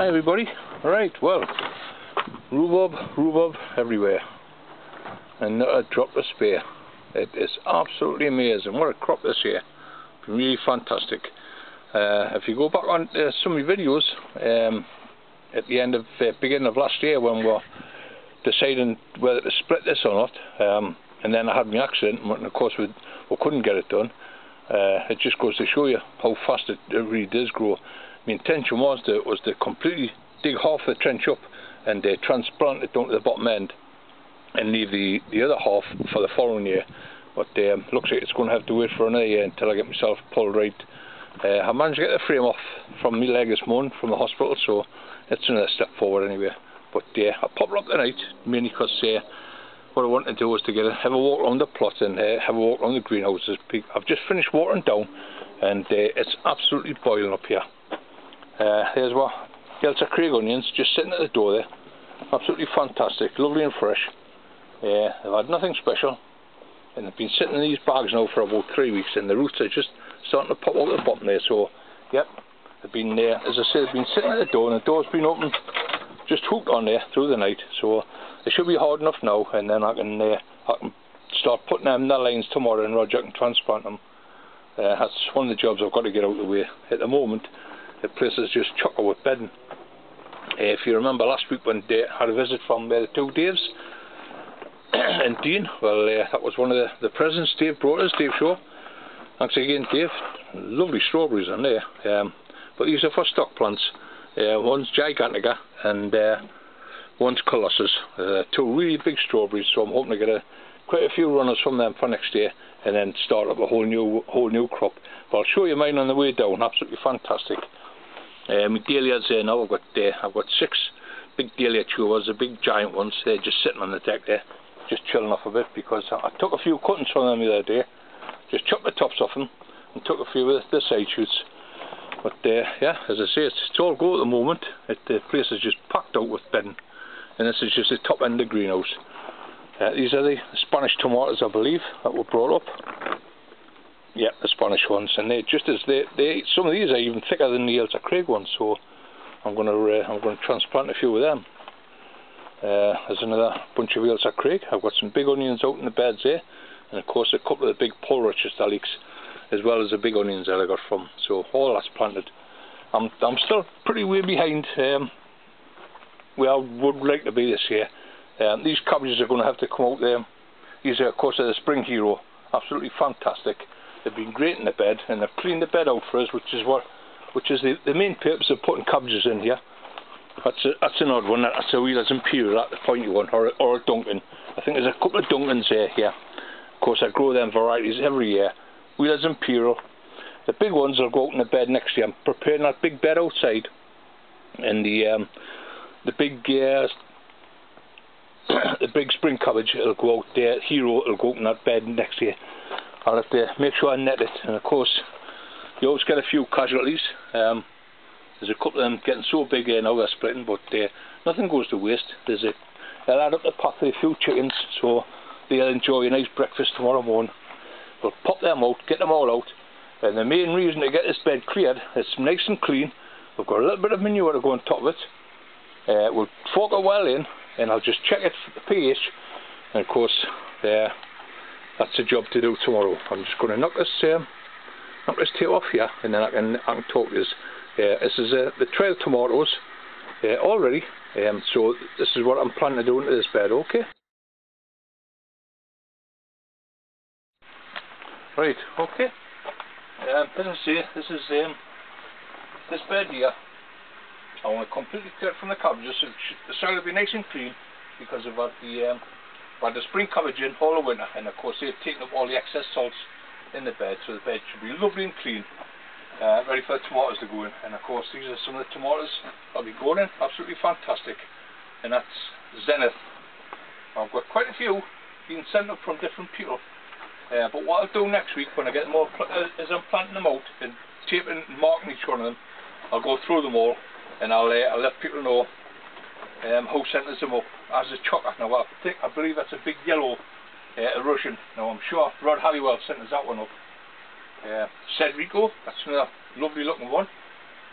Hi everybody. Right, well, rhubarb everywhere, and not a drop to spare. It is absolutely amazing. What a crop this year. Really fantastic. If you go back on some of the videos at the end of beginning of last year when we were deciding whether to split this or not, and then I had my accident, and of course we couldn't get it done. It just goes to show you how fast it really does grow. My intention was to completely dig half the trench up and transplant it down to the bottom end and leave the other half for the following year. But looks like it's going to have to wait for another year until I get myself pulled right. I managed to get the frame off from my leg this morning from the hospital, so it's another step forward anyway. But I popped up tonight mainly because what I wanted to do was to have a walk around the plot and have a walk around the greenhouses. I've just finished watering down and it's absolutely boiling up here. Here's what Delta Craig onions just sitting at the door there. Absolutely fantastic, lovely and fresh. They've had nothing special, and they've been sitting in these bags now for about 3 weeks, and the roots are just starting to pop out the bottom there. So, yep, they've been there. As I said, they've been sitting at the door, and the door's been open, just hooked on there through the night. So they should be hard enough now, and then I can start putting them in the lines tomorrow, and Roger can transplant them. That's one of the jobs I've got to get out of the way at the moment. The place is just chocker with bedding. If you remember last week when I had a visit from the two Daves and Dean, well, that was one of the presents Dave brought us, Dave Shaw. Thanks again, Dave. Lovely strawberries in there. But these are for stock plants. One's Gigantica and one's Colossus. Two really big strawberries, so I'm hoping to get quite a few runners from them for next year, and then start up a whole new crop. But I'll show you mine on the way down. Absolutely fantastic. My dahlias there now. I've got 6 big dahlia tubers, the big giant ones. They're just sitting on the deck there, just chilling off a bit, because I took a few cuttings from them the other day. Just chopped the tops off them and took a few of the side shoots. But yeah, as I say, it's all go at the moment. The place is just packed out with bedding, and this is just the top end of the greenhouse. These are the Spanish tomatoes, I believe, that were brought up. Yeah, the Spanish ones, and they're just as some of these are even thicker than the Delta Craig ones. So I'm going to transplant a few of them. There's another bunch of Delta Craig. I've got some big onions out in the beds there, and of course a couple of the big Pulrochester leeks, as well as the big onions that I got from. So all that's planted. I'm still pretty way behind where I would like to be this year. These cabbages are going to have to come out there. These are, of course, the Spring Hero. Absolutely fantastic. They've been great in the bed, and they've cleaned the bed out for us, which is the main purpose of putting cabbages in here. That's an odd one. That's a Wheeler's Imperial, that the pointy one, or a Duncan. I think there's a couple of Duncans here. Of course, I grow them varieties every year. Wheeler's Imperial. The big ones will go out in the bed next year. I'm preparing that big bed outside, and the big the big spring cabbage will go out there. Hero will go out in that bed next year. I'll have to make sure I net it, and of course you always get a few casualties. There's a couple of them getting so big here now they're splitting, but nothing goes to waste. They'll add up the path of a few chickens, so they'll enjoy a nice breakfast tomorrow morning. We'll pop them out, get them all out, and the main reason to get this bed cleared, it's nice and clean. We've got a little bit of manure to go on top of it. We'll fork it well in, and I'll just check it for the pH, and of course that's the job to do tomorrow. I'm just going to knock this tape off here, and then I can talk to you. This is the trail tomatoes already, so this is what I'm planning to do into this bed. Okay. Right. Okay. As I say, this is this bed here. I want to completely clear it from the cabbages, so the soil will be nice and clean, because I've had the spring cabbage in all the winter, and of course they've taken up all the excess salts in the bed, so the bed should be lovely and clean, ready for the tomatoes to go in. And of course these are some of the tomatoes I'll be going in. Absolutely fantastic, and that's Zenith. I've got quite a few being sent up from different people, but what I'll do next week when I get them all is I'm planting them out and taping and marking each one of them. I'll go through them all, and I'll let people know who sent us them up as a chocker. Now I believe that's a big yellow Russian. Now I'm sure Rod Halliwell sent us that one up. Cedrico, that's another lovely looking one,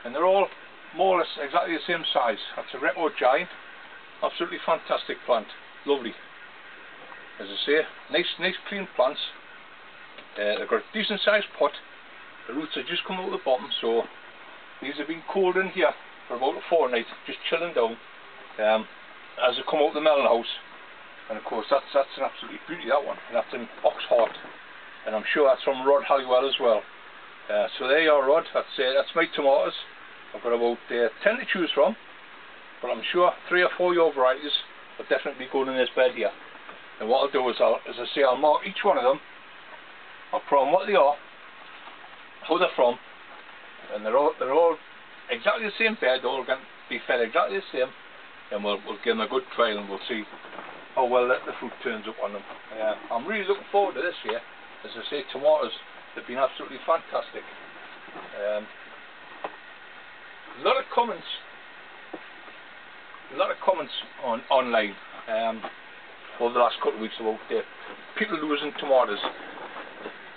and they're all more or less exactly the same size. That's a record giant. Absolutely fantastic plant. Lovely. As I say, nice clean plants. They've got a decent sized pot. The roots have just come out of the bottom, so these have been cooled in here for about a fortnight, just chilling down as they come out of the melon house. And of course that's an absolute beauty, that one. And that's an Oxheart, and I'm sure that's from Rod Halliwell as well. So there you are, Rod. That's my tomatoes. I've got about 10 to choose from, but I'm sure 3 or 4 of your varieties will definitely be going in this bed here. And what I'll do is, I'll mark each one of them. I'll put on what they are, how they're from, and they're all exactly the same bed. They're all going to be fed exactly the same, and we'll give them a good trial, and we'll see how well the fruit turns up on them. I'm really looking forward to this year. As I say, tomatoes have been absolutely fantastic. A lot of comments online over the last couple of weeks about people losing tomatoes,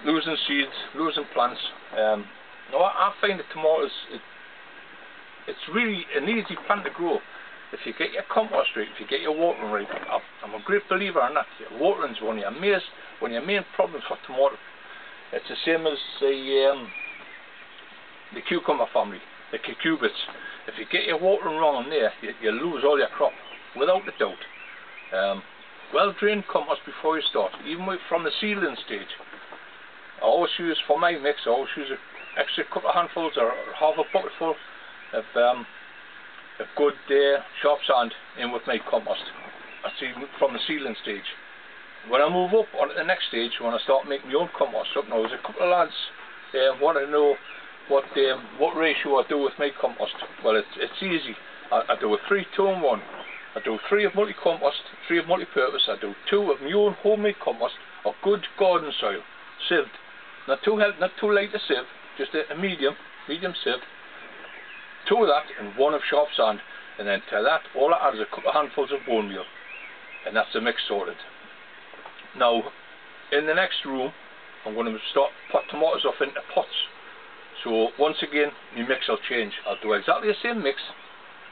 losing seeds, losing plants. Now I find that tomatoes, it's really an easy plant to grow if you get your compost right, if you get your watering right. I'm a great believer in that. Watering's one of your main problems for tomato. It's the same as the cucumber family, the cucurbits. If you get your watering wrong in there, you lose all your crop, without a doubt. Well drained compost before you start, even from the seedling stage. I always use, for my mix, I always use an extra couple of handfuls or half a bucketful of good sharp sand in with my compost. That's even from the seedling stage. When I move up on to the next stage, when I start making my own compost up, now there's a couple of lads want to know what ratio I do with my compost. Well, it's easy. I do a 3-2-1. I do 3 of multi-compost, 3 of multi-purpose. I do 2 of my own homemade compost of good garden soil, sieved. Not too light to sieve, just a medium sieve. 2 of that and 1 of sharp sand, and then to that all I add is a couple of handfuls of bone meal, and that's the mix sorted. Now in the next room I'm going to start put tomatoes off into pots. So once again my mix will change. I'll do exactly the same mix,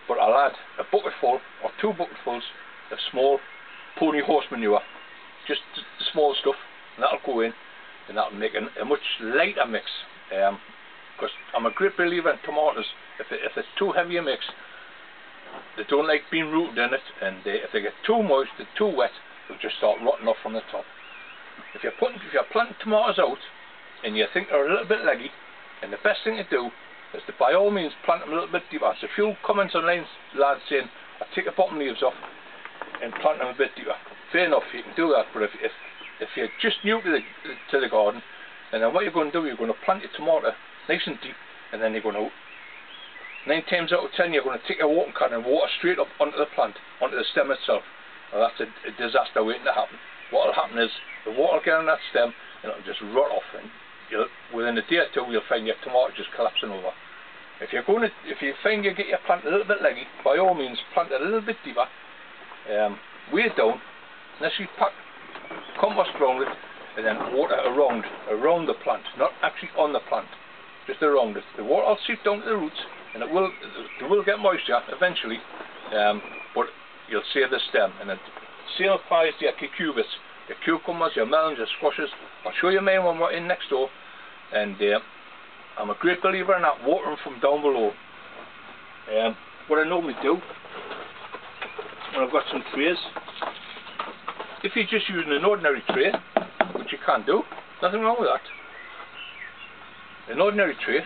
but I'll add a bucketful or 2 bucketfuls of small pony horse manure, just the small stuff, and that'll go in, and that'll make a much lighter mix. Because I'm a great believer in tomatoes. If it's too heavy a mix, they don't like being rooted in it, and if they get too moist and too wet, they'll just start rotting off from the top. If you're planting tomatoes out and you think they're a little bit leggy, and the best thing to do is to by all means plant them a little bit deeper. There's a few comments online, lads, saying I take the bottom leaves off and plant them a bit deeper. Fair enough, you can do that, but if you're just new to the garden, and then what you're going to do, you're going to plant your tomato nice and deep, and then you're going to 9 times out of 10 you're going to take a watering can and water straight up onto the plant, onto the stem itself. Now that's a disaster waiting to happen. What will happen is the water will get on that stem and it'll just rot off, and within a day or two you'll find your tomato just collapsing over. If you find you get your plant a little bit leggy, by all means plant it a little bit deeper, weigh it down, unless you pack compost around it, and then water around the plant, not actually on the plant, just around it. The water will seep down to the roots, and it will get moisture eventually, but you'll save the stem. And the same applies to your cucurbits, your cucumbers, your melons, your squashes. I'll show you mine when we're in next door, and I'm a great believer in that, watering from down below. What I normally do when I've got some trays, if you're just using an ordinary tray, which you can do, nothing wrong with that, an ordinary tray,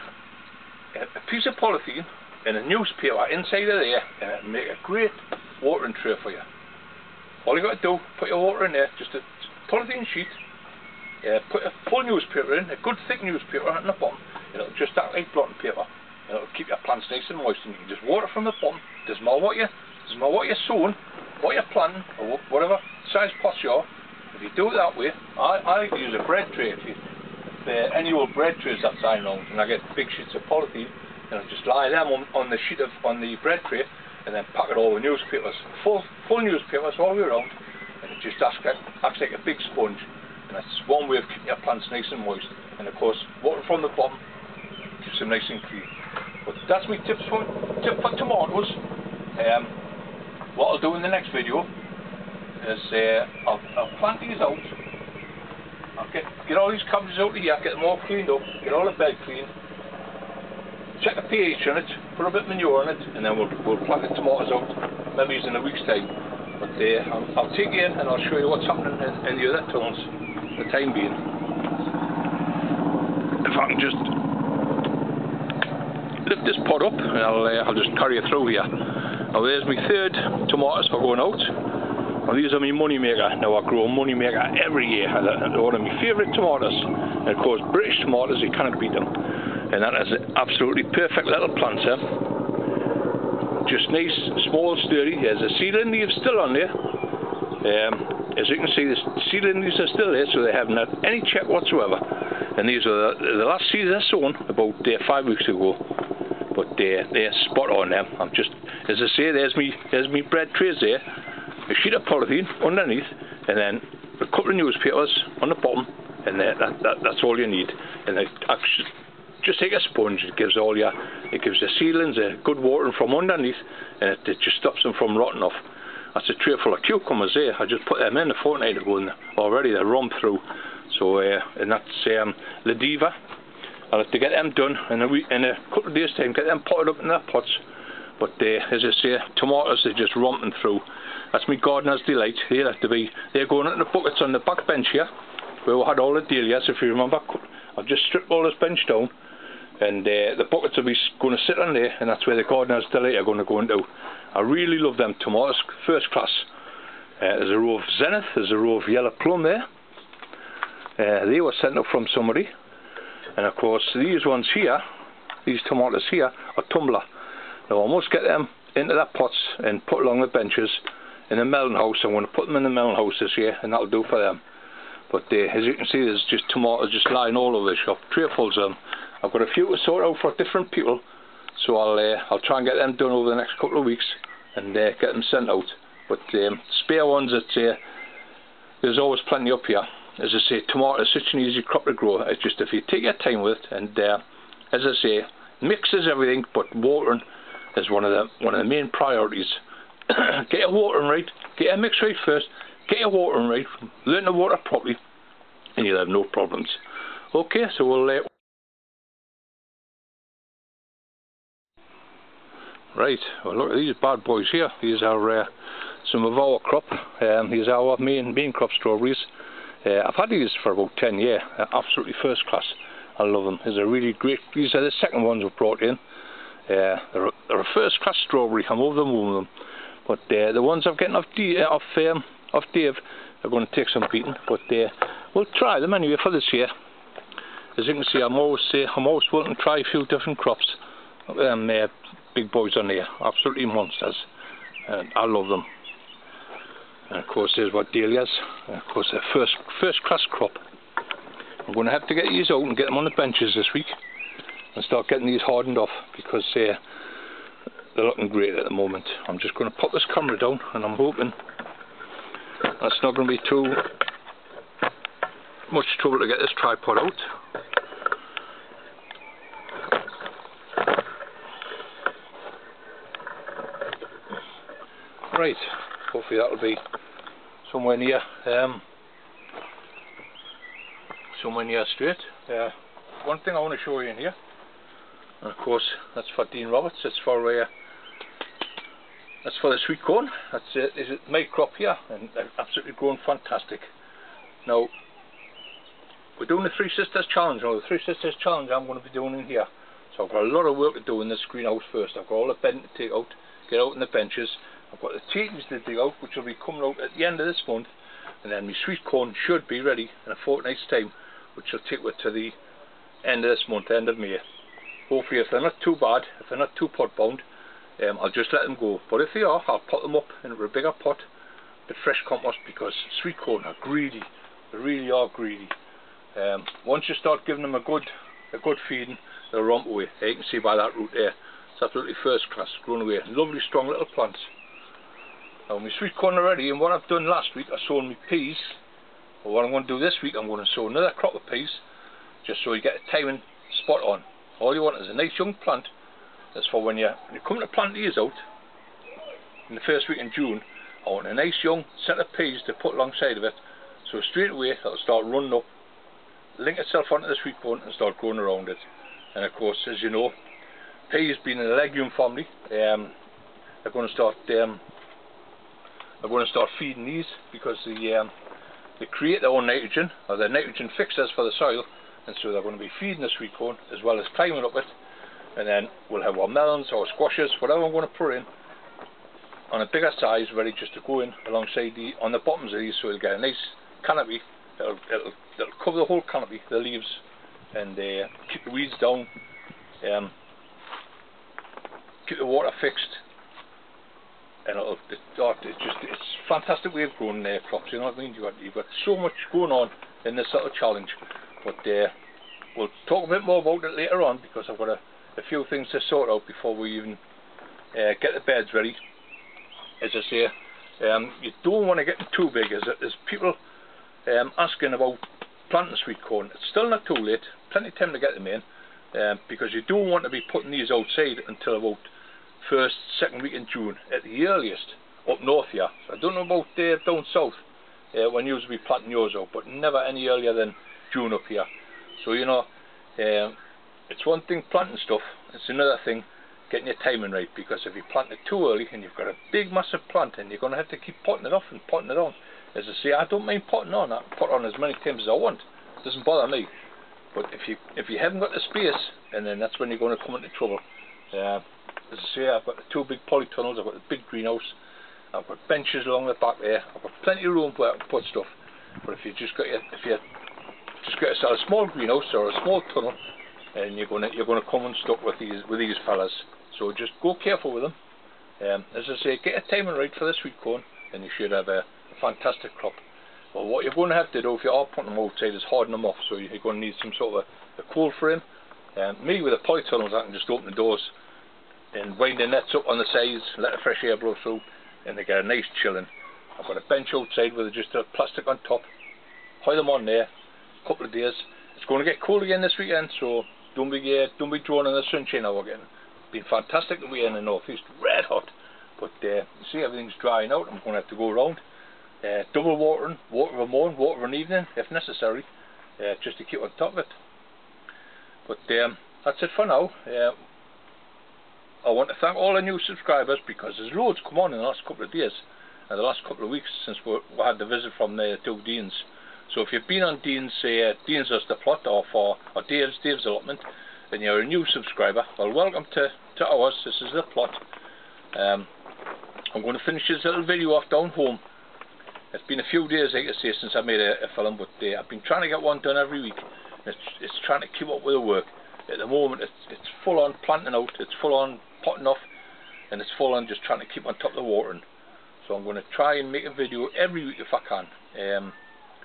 a piece of polythene and a newspaper inside of there, and it'll make a great watering tray for you. All you got to do, put your water in there, just a polythene sheet, put a full newspaper in, a good thick newspaper on the bottom, and it'll just act like blotting paper, and it'll keep your plants nice and moist, and you can just water from the bottom. Doesn't matter what you're sowing, what you're planting, or whatever size pots you are. If you do it that way, I use a bread tray. If any old bread trays that's lying around, and I get big sheets of polythene, and I just lie them on the bread tray, and then pack it all with newspapers, full newspapers all the way around, and it just acts like a big sponge. And that's one way of keeping your plants nice and moist. And of course, water from the bottom keeps them nice and clean. But that's my tip for tomatoes. What I'll do in the next video is I'll plant these out. I'll get all these cabbages out of here, get them all cleaned up, get all the bed clean, check the pH on it, put a bit of manure on it, and then we'll plant the tomatoes out maybe in a week's time. But I'll take you in and I'll show you what's happening in the other tones for the time being. If I can just lift this pot up, and I'll just carry it through here. Now there's my third tomatoes for going out. Now these are my money maker. Now I grow money maker every year. They're one of my favourite tomatoes. And of course British tomatoes, you cannot beat them. And that is absolutely perfect little plants. Just nice, small, sturdy. There's the seedling leaves still on there. As you can see, the seedling leaves are still there, so they haven't had any check whatsoever. And these are the last seeds I sown about 5 weeks ago. But they're spot on them. I'm just, as I say, there's me bread trays there, a sheet of polythene underneath, and then a couple of newspapers on the bottom, and that's all you need. And just take a sponge. It gives the seedlings a good watering from underneath, and it just stops them from rotting off. That's a tray full of cucumbers there. I just put them in a fortnight ago, and already they're run through. So and that's La Diva. I'll have to get them done in a couple of days' time, get them potted up in their pots. But as I say, tomatoes are just romping through. That's my gardener's delight. They're going into the buckets on the back bench here, where we had all the dahlias, if you remember. I've just stripped all this bench down, and the buckets will be going to sit on there, and that's where the gardener's delight are going to go into. I really love them tomatoes, first class. There's a row of Zenith, there's a row of yellow plum there. They were sent up from somebody. And of course these ones here, these tomatoes here, are tumbler. Now I must get them into their pots and put along the benches in the melon house. I'm going to put them in the melon house this year, and that'll do for them. But as you can see, there's just tomatoes just lying all over the shop, trays of them. I've got a few to sort out for different people, so I'll try and get them done over the next couple of weeks and get them sent out. But spare ones, there's always plenty up here. As I say, tomato is such an easy crop to grow. It's just if you take your time with it, and as I say, mixes everything, but watering is one of the main priorities. Get your watering right, get your mix right first, get your watering right, learn to water properly, and you'll have no problems. Okay, so we'll right, well look at these bad boys here. These are some of our crop. These are our main crop strawberries. I've had these for about 10 years. Absolutely first class. I love them. These are really great. These are the second ones we've brought in. They're a first class strawberry. I'm over the moon with them. But the ones I'm getting off Dave are going to take some beating. But we'll try them anyway for this year. As you can see, I'm always willing to try a few different crops. Look at them big boys on here. Absolutely monsters. And I love them. And of course there's what dahlias, and of course they're first class crop. I'm going to have to get these out and get them on the benches this week and start getting these hardened off, because they're looking great at the moment. I'm just going to pop this camera down, and I'm hoping that's not going to be too much trouble to get this tripod out. Right, hopefully that'll be somewhere near straight. One thing I want to show you in here, and of course that's for Dean Roberts. It's for the sweet corn. That's it. Is it my crop here, and they're absolutely growing fantastic. Now we're doing the Three Sisters Challenge. Now the Three Sisters Challenge I'm going to be doing in here. So I've got a lot of work to do in this greenhouse first. I've got all the bedding to take out, get out in the benches. I've got the teens to dig out, which will be coming out at the end of this month, and then my sweet corn should be ready in a fortnight's time, which will take it to the end of this month, end of May. Hopefully, if they're not too bad, if they're not too pot bound, I'll just let them go. But if they are, I'll pot them up into a bigger pot with fresh compost, because sweet corn are greedy. They really are greedy. Once you start giving them a good feeding, they'll romp away. You can see by that root there. It's absolutely first class, grown away. Lovely strong little plants. Now my sweet corn are ready, and what I've done last week, I sown my peas. But what I'm going to do this week, I'm going to sow another crop of peas, just so you get the timing spot on. All you want is a nice young plant, is for when you're coming to plant these out in the first week in June. I want a nice young set of peas to put alongside of it, so straight away it'll start running up, link itself onto the sweet corn and start growing around it. And of course, as you know, peas being a legume family, they're going to start feeding these because they create their own nitrogen, or they're nitrogen fixers for the soil, and so they're going to be feeding the sweet corn as well as climbing up it. And then we'll have our melons or squashes, whatever I'm going to put in, on a bigger size, ready just to go in alongside on the bottoms of these, so it'll get a nice canopy. It'll cover the whole canopy, the leaves, and keep the weeds down, keep the water fixed, and it's a fantastic way of growing crops. You know what I mean? You've got so much going on in this little challenge, but we'll talk a bit more about it later on, because I've got a few things to sort out before we even get the beds ready. As I say, you don't want to get them too big. As people asking about planting sweet corn, it's still not too late, plenty of time to get them in, because you don't want to be putting these outside until about first, second week in June at the earliest up north here. So I don't know about down south when you will be planting yours out, but never any earlier than June up here. So you know, it's one thing planting stuff, it's another thing getting your timing right, because if you plant it too early and you've got a big massive plant, and you're going to have to keep potting it off and potting it on. As I say, I don't mind potting on. I pot on as many times as I want, it doesn't bother me. But if you haven't got the space, and then that's when you're going to come into trouble. As I say, I've got the two big polytunnels, I've got the big greenhouse, I've got benches along the back there, I've got plenty of room where I can put stuff. But if you just got a small greenhouse or a small tunnel, and you're going to come unstuck with these fellas. So just go careful with them. As I say, get a timing right for the sweet corn, and you should have a fantastic crop. Well, what you're going to have to do if you are putting them outside is harden them off. So you're going to need some sort of a cold frame. Me with the polytunnels, I can just open the doors and wind the nets up on the sides, let the fresh air blow through, and they get a nice chilling. I've got a bench outside with just a plastic on top. Hide them on there, a couple of days. It's going to get cold again this weekend, so don't be drawn in the sunshine now again. It's been fantastic the way in the northeast, red hot. But you see, everything's drying out. I'm going to have to go around, double watering, water in the morning, water in the evening if necessary, just to keep on top of it. But that's it for now. I want to thank all the new subscribers, because there's loads come on in the last couple of days, and the last couple of weeks since we had the visit from the two Deans. So if you've been on Dean's Does the Plot, or Dave's allotment, and you're a new subscriber, well, welcome to ours. This is the plot. I'm going to finish this little video off down home. It's been a few days, like I say, since I made a film, but I've been trying to get one done every week. It's trying to keep up with the work. At the moment, it's full on planting out, it's full on potting off, and it's full on just trying to keep on top of the watering. So I'm going to try and make a video every week if I can.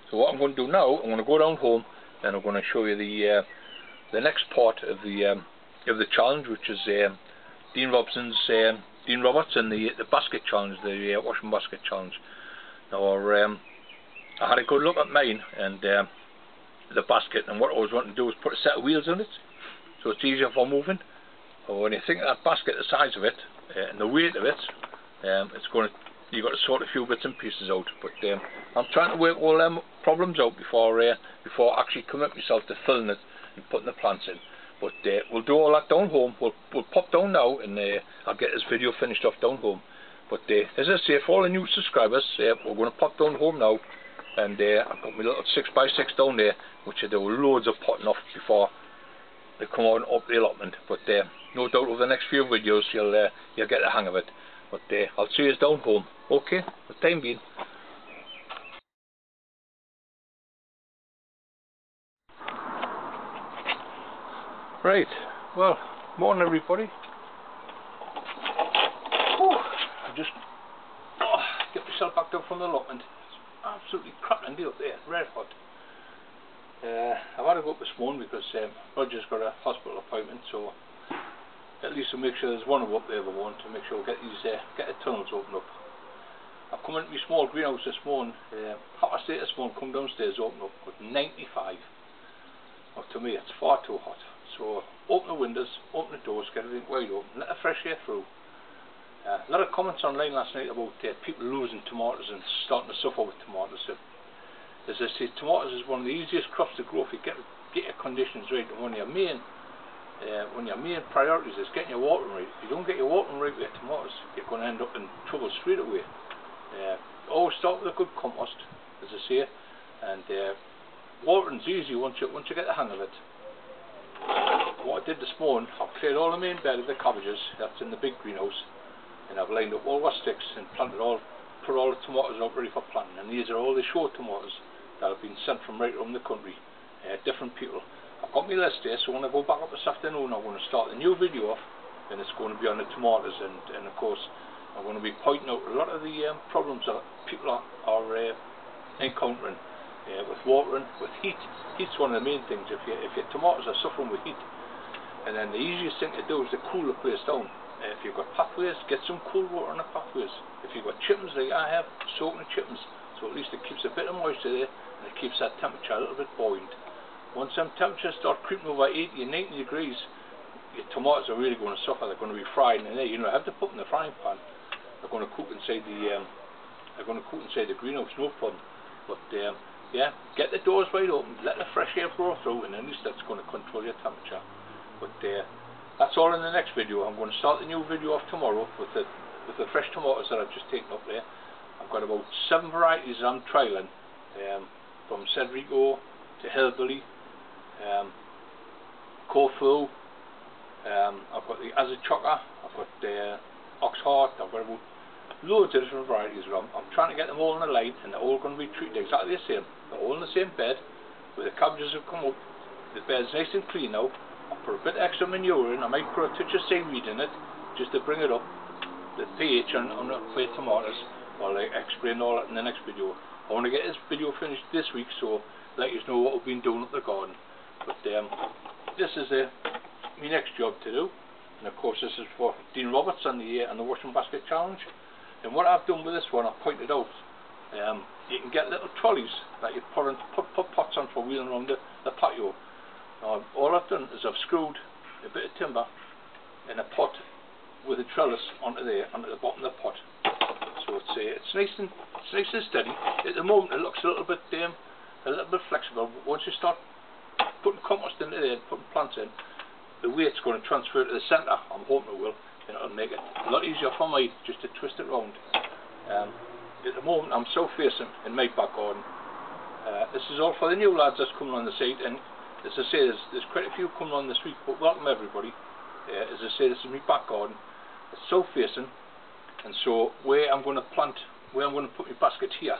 So what I'm going to do now, I'm going to go down home, and I'm going to show you the next part of the challenge, which is Dean Roberts and the basket challenge, the washing basket challenge. Now, I had a good look at mine and the basket, and what I was wanting to do was put a set of wheels on it, so it's easier for moving. But when you think of that basket, the size of it, and the weight of it, you've got to sort a few bits and pieces out. But I'm trying to work all them problems out before I actually commit myself to filling it and putting the plants in. But we'll do all that down home. We'll pop down now, and I'll get this video finished off down home. But as I say, for all the new subscribers, we're going to pop down home now, and I've got my little 6x6 down there, which I do loads of potting off before they come on up the allotment. But no doubt over the next few videos you'll get the hang of it. But I'll see you down home. Okay, for the time being. Right, well, morning everybody. I just get myself back up from the allotment. It's absolutely cracking day up there, red hot. I've had to go up this morning because Roger's got a hospital appointment, so at least to make sure there's one up there, to make sure we get the tunnels opened up. I've come into my small greenhouse this morning, 8:30 this morning, come downstairs, open up, got 95. Well, to me it's far too hot. So open the windows, open the doors, get everything wide open, let the fresh air through. A lot of comments online last night about people losing tomatoes and starting to suffer with tomatoes. As I say, tomatoes is one of the easiest crops to grow if you get your conditions right. And one of your main priorities is getting your watering right. If you don't get your watering right with your tomatoes, you're going to end up in trouble straight away. Always start with a good compost, as I say, and watering's easy once you get the hang of it. What I did this morning, I've cleared all the main bed of the cabbages that's in the big greenhouse, and I've lined up all the sticks and put all the tomatoes out ready for planting. And these are all the show tomatoes that have been sent from right around the country, different people. I've got my list here, so when I go back up this afternoon, I'm going to start a new video off, and it's going to be on the tomatoes, and of course I'm going to be pointing out a lot of the problems that people are encountering with watering, with heat. Heat's one of the main things. If your tomatoes are suffering with heat, and then the easiest thing to do is to cool the place down. If you've got pathways, get some cool water on the pathways. If you've got chippings like I have, soak in the chippings, so at least it keeps a bit of moisture there, and it keeps that temperature a little bit buoyant. Once them temperatures start creeping over 80 and 90 degrees, your tomatoes are really going to suffer. They're going to be fried in there. You know, have to put them in the frying pan. They're going to cook inside the greenhouse, no problem. But yeah, get the doors wide open, let the fresh air blow through, and at least that's going to control your temperature. But that's all in the next video. I'm going to start the new video off tomorrow with the fresh tomatoes that I've just taken up there. I've got about 7 varieties I'm trialling, from Cedrico to Hillbilly, Corfu. I've got the Azachoka, I've got Oxheart, I've got about loads of different varieties. I'm trying to get them all in a line, and they're all going to be treated exactly the same. They're all in the same bed, where the cabbages have come up. The bed's nice and clean now. I'll put a bit extra manure in. I might put a touch of seaweed in it, just to bring it up, the pH on the plate tomatoes. I'll explain all that in the next video. I want to get this video finished this week, so let you know what we've been doing at the garden. But this is my next job to do, and of course this is for Dean Roberts and the washing basket challenge. And what I've done with this one, I've pointed out, you can get little trolleys that you put pots on for wheeling around the patio. Now, all I've done is I've screwed a bit of timber in a pot with a trellis onto the bottom of the pot. So it's nice and steady. At the moment it looks a little bit flexible, but once you start putting compost into there, putting plants in, the weight's going to transfer to the centre. I'm hoping it will, and it'll make it a lot easier for me just to twist it round. At the moment I'm south facing in my back garden. This is all for the new lads that's coming on the site, and as I say, there's quite a few coming on this week, but welcome everybody. As I say, this is my back garden. It's south facing, and so where I'm going to put my basket here,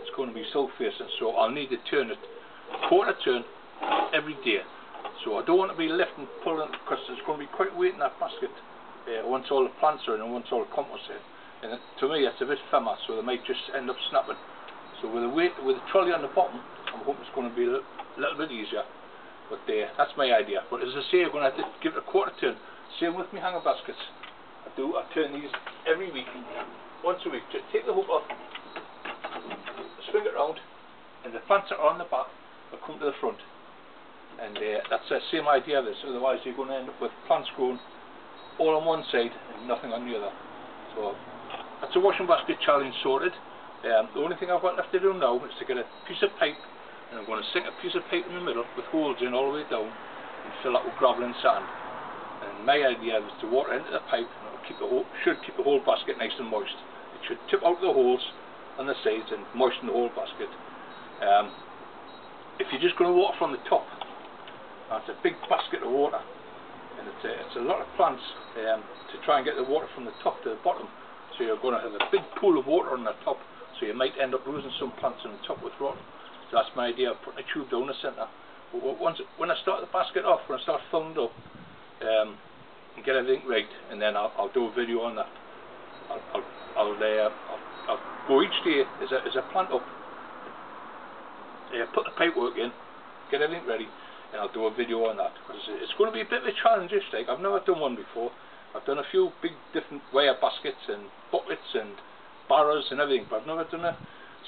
it's going to be south facing, so I'll need to turn it quarter turn every day. So I don't want to be lifting, pulling, because there's going to be quite weight in that basket once all the plants are in and once all the compost is in. And to me it's a bit firmer, so they might just end up snapping. So with the trolley on the bottom, I'm hoping it's going to be a little bit easier. But that's my idea. But as I say, I'm going to have to give it a quarter turn. Same with my hanger baskets. I turn these every week, once a week. Just take the hook off, swing it around, and the plants that are on the back will come to the front. And that's the same idea of this. Otherwise you're going to end up with plants growing all on one side and nothing on the other. So that's a washing basket challenge sorted. The only thing I've got left to do now is to get a piece of pipe, and I'm going to sink a piece of pipe in the middle with holes in all the way down and fill that with gravel and sand. And my idea is to water into the pipe, and it should keep the whole basket nice and moist. It should tip out the holes on the sides and moisten the whole basket. If you're just going to water from the top, that's a big basket of water, and it's a lot of plants to try and get the water from the top to the bottom. So you're going to have a big pool of water on the top, so you might end up losing some plants on the top with rot. So that's my idea of putting a tube down the centre. But when I start the basket off, when I start filling it up, and get everything right, and then I'll do a video on that. I'll go each day as I plant up, put the pipework in, get everything ready, and I'll do a video on that. Because it's going to be a bit of a challenge this like. I've never done one before. I've done a few big different wire baskets and buckets and barrows and everything, but I've never done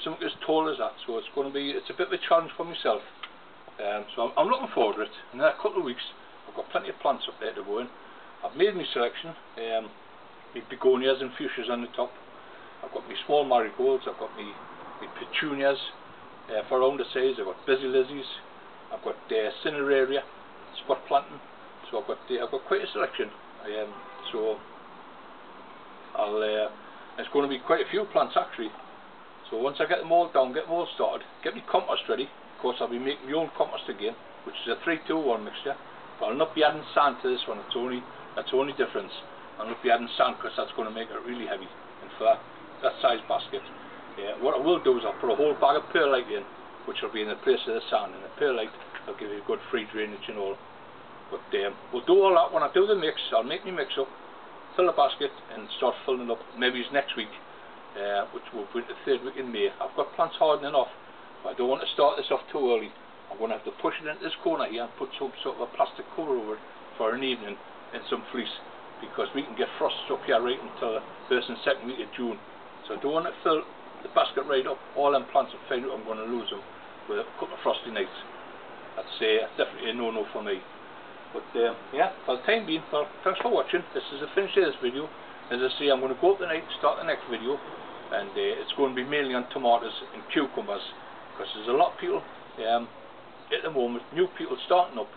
something as tall as that. So it's a bit of a challenge for myself. So I'm looking forward to it. In a couple of weeks I've got plenty of plants up there to go in. I've made my selection. My begonias and fuchsias on the top. I've got my small marigolds. I've got my petunias for around the size. I've got busy lizzies. I've got cineraria, spot planting. So I've got quite a selection. So it's going to be quite a few plants actually. So once I get them all down, get them all started, get my compost ready. Of course, I'll be making my own compost again, which is a 3-2-1 mixture. But I'll not be adding sand to this one. That's the only difference. I'll not be adding sand because that's going to make it really heavy. And for that size basket, what I will do is I'll put a whole bag of perlite in, which will be in the place of the sand. And the perlite will give you a good free drainage and all. But we'll do all that when I do the mix. I'll make me mix up, fill the basket, and start filling it up. Maybe it's next week, which will be the 3rd week in May. I've got plants hardening off, but I don't want to start this off too early. I'm going to have to push it into this corner here and put some sort of a plastic cover over it for an evening and some fleece, because we can get frosts up here right until the 1st and 2nd week of June. So I don't want to fill the basket right up. All them plants will find out I'm going to lose them with a couple of frosty nights. That's definitely a no-no for me. But yeah, for the time being, well, thanks for watching. This is the finish of this video. As I say, I'm going to go up tonight and start the next video, and it's going to be mainly on tomatoes and cucumbers, because there's a lot of people at the moment, new people starting up,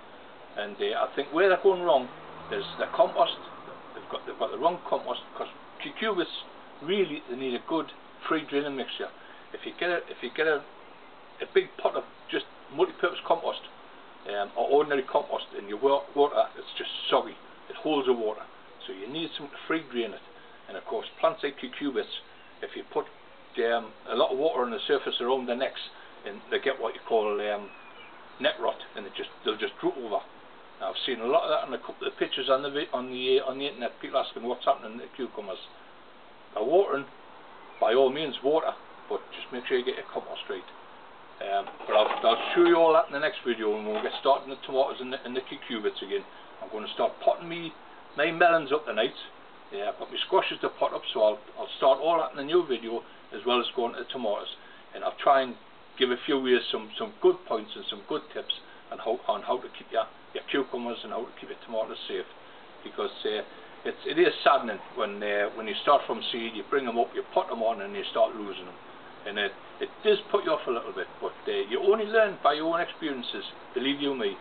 and I think where they're going wrong is the compost. They've got the wrong compost, because cucumbers really, they need a good free draining mixture. If you get a big pot of just multi-purpose compost, or ordinary compost in your water, it's just soggy. It holds the water, so you need something to free drain it. And of course, plants like cucumbers, if you put a lot of water on the surface around their necks, and they get what you call neck rot, and they'll just droop over. Now, I've seen a lot of that in a couple of pictures on the internet. People asking what's happening to the cucumbers. Now, watering, by all means, water, but just make sure you get your compost right. But I'll show you all that in the next video, and we'll get started on the tomatoes and the cucumbers again. I'm going to start potting my melons up tonight. I've got my squashes to pot up, so I'll start all that in the new video, as well as going to the tomatoes. And I'll try and give a few years some good points and some good tips on how to keep your cucumbers and how to keep your tomatoes safe. Because it is saddening when you start from seed, you bring them up, you pot them on, and you start losing them. And it does put you off a little bit, but you only learn by your own experiences, believe you me.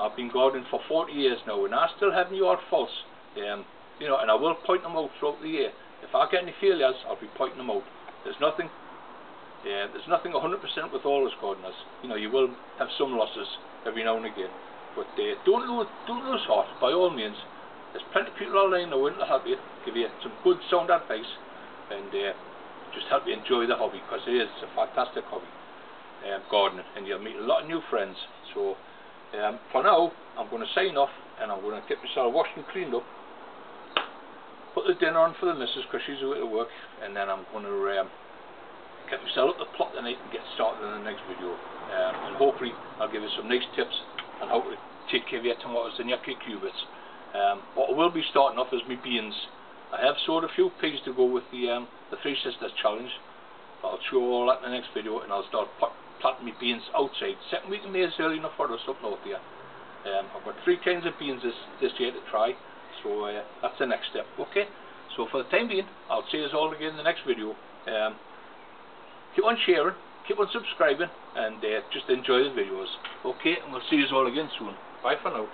I've been gardening for 40 years now, and I still have my odd faults, you know, and I will point them out throughout the year. If I get any failures, I'll be pointing them out. There's nothing 100% with all us gardeners. You know, you will have some losses every now and again, but don't lose heart, by all means. There's plenty of people online that will help you, give you some good sound advice, and just help you enjoy the hobby, because it is a fantastic hobby, gardening, and you'll meet a lot of new friends. So for now, I'm going to sign off, and I'm going to get myself washed and cleaned up, put the dinner on for the missus because she's away to work, and then I'm going to get myself up the plot tonight and get started in the next video. And hopefully I'll give you some nice tips on how to take care of your tomatoes and your cucumbers. What I will be starting off is my beans. I have sowed a few peas to go with the Three Sisters challenge. I'll show all that in the next video, and I'll start planting my beans outside. 2nd week in May is early enough for us up north here. I've got 3 kinds of beans this year to try, so that's the next step. Okay, so for the time being, I'll see us all again in the next video. Keep on sharing, keep on subscribing, and just enjoy the videos. Okay, and we'll see you all again soon. Bye for now.